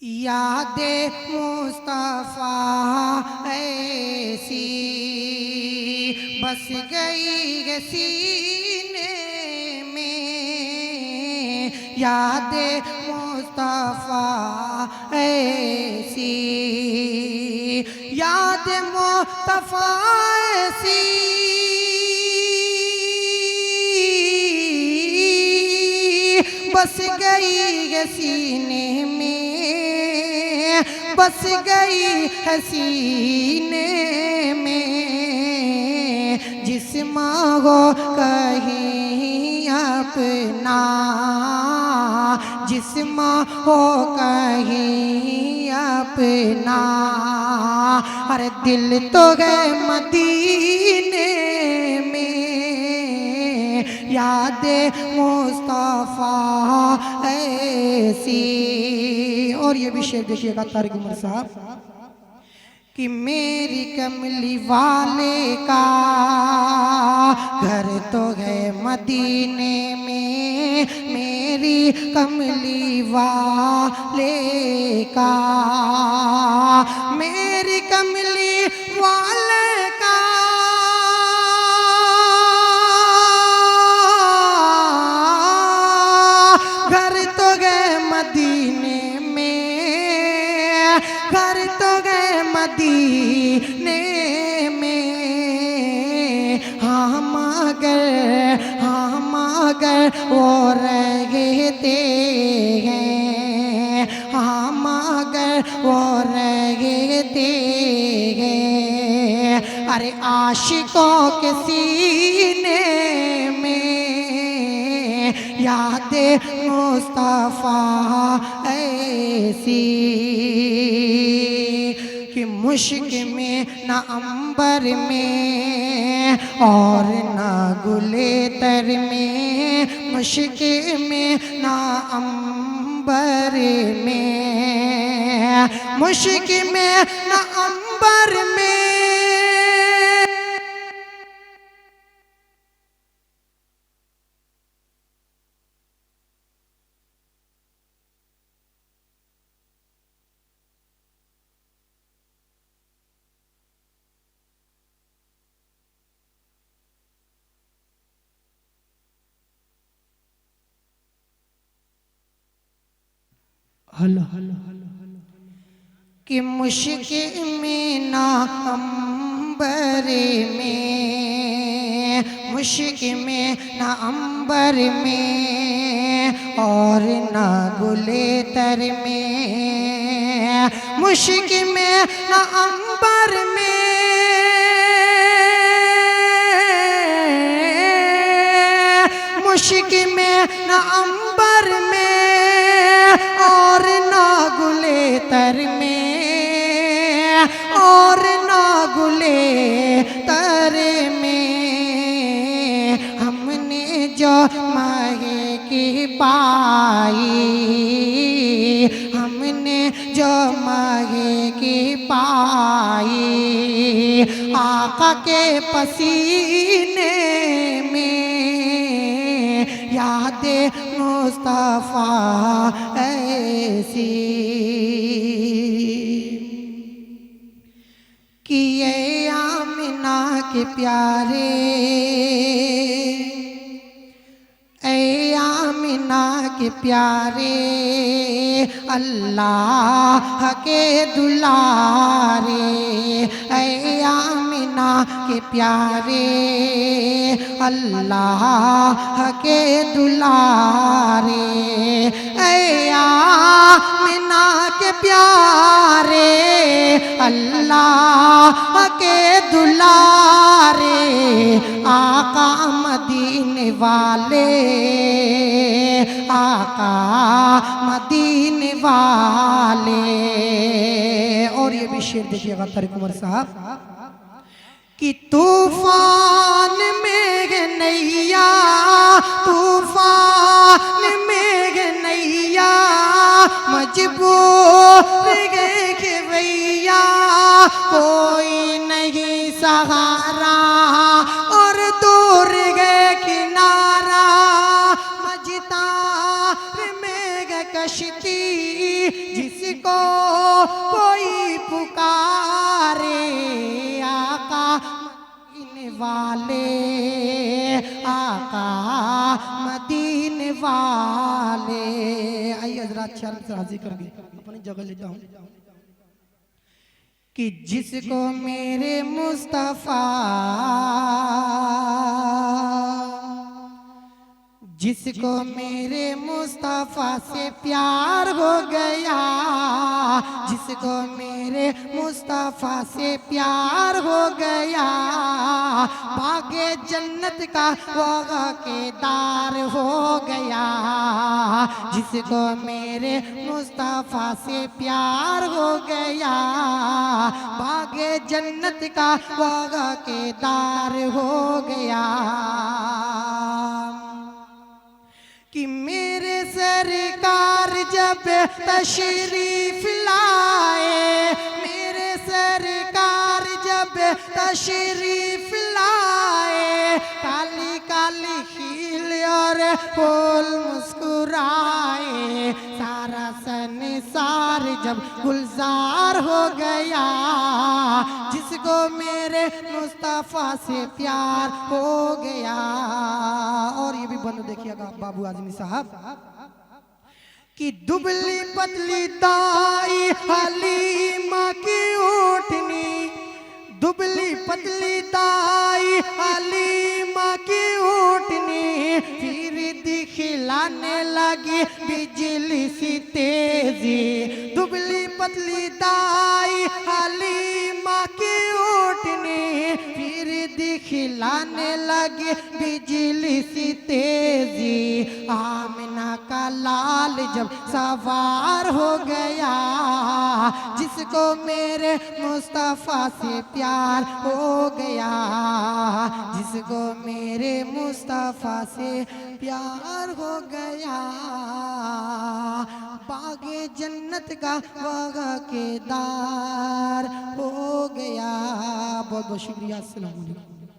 यादे मुस्तफा ऐसी बस गई है सीने में। यादे मुस्तफा ऐसी, याद मुस्तफा ऐसी बस गई है सीने में, बस गई है सीने में। जिस्म हो कहीं अपना, जिस्म हो कहीं अपना, अरे दिल तो गए मदीने में। यादे मुस्तफा ऐसी। और ये भी शेर देखिएगा तारिक उमर साहब कि मेरी कमली वाले का घर तो है मदीने में, मेरी कमली वाले का, मेरी कमली वाले का घर तो गए मदीने में, घर तो गए मदीने में। हम अगर वो रहते हैं, हम अगर वो रहते हैं, अरे आशिकों के सीने में। यादे मुस्तफा ऐसी कि मुश्क में न अंबर में और न गुलेतर में, मुश्क में न अंबर में, मुश्क में न अंबर में। हलो कि मुश्किल में ना अंबर में, मुश्किल में ना अंबर में और ना गुलेतर में, मुश्किल में ना अंबर में, मुश्किल में ना अंबर में और ना गुलेतर में, और ना गुलेतर में। हमने जो माहे की पाई, हमने जो माहे की पाई, आका के पसीने में। यादे मुस्तफा ऐसी कि ये आमिना के प्यारे, ऐ आमिना के प्यारे, अल्लाह के दुलारे, ऐ आमिना के प्यारे, अल्लाह के दुलारे, ऐ आमिना के प्यारे, अल्लाह के दुलारे, आका मदीने वाले, आका मदीने वाले। और ये भी शेर देखिएगा तारिक उमर साहब कि तूफान में नैया, तूफान में नैया, मजबूर के भैया कोई नहीं सहारा, और दूर गए किनारा, मझदार में कश्ती जिसको कोई पुकारे आका मदीने वाले, आका मदीने वाले। आइए हजरात शर्म से हाजिर कर दी, अपनी जगह लेता हूँ कि जिसको मेरे मुस्तफा, जिसको मेरे मुस्तफा से प्यार हो गया, जिसको मेरे मुस्तफा से प्यार हो गया, बागे जन्नत का वो वाक़ेदार हो गया। जिसको मेरे मुस्तफा से प्यार हो गया, बागे जन्नत का वो वाक़ेदार हो गया। कि मेरे सरकार जब तशरीफ लाए, मेरे सरकार जब तशरीफ लाए, काली काली खील और फूल मुस्कुराए, सारा संसार जब गुलजार हो गया। जिसको मेरे मुस्तफा से प्यार हो गया। और ये भी बंद देखिएगा बाबू आजमी साहब कि दुबली पतली दाई हलीमा की ऊँटनी, दुबली पतली दाई हलीमा की ऊँटनी, फिर दिखलाने लगी बिजली सी तेजी। दुबली पतली दाई हलीमा की ऊँटनी, फिर दिखलाने लगी बिजली सी तेजी। आमिना का लाल जब सवार हो गया, जिसको मेरे मुस्तफा से प्यार हो गया, जिसको मेरे मुस्तफा से प्यार हो गया, बागे जन्नत का वाक़ेदार हो गया। बहुत बहुत शुक्रिया। अस्सलाम वालेकुम।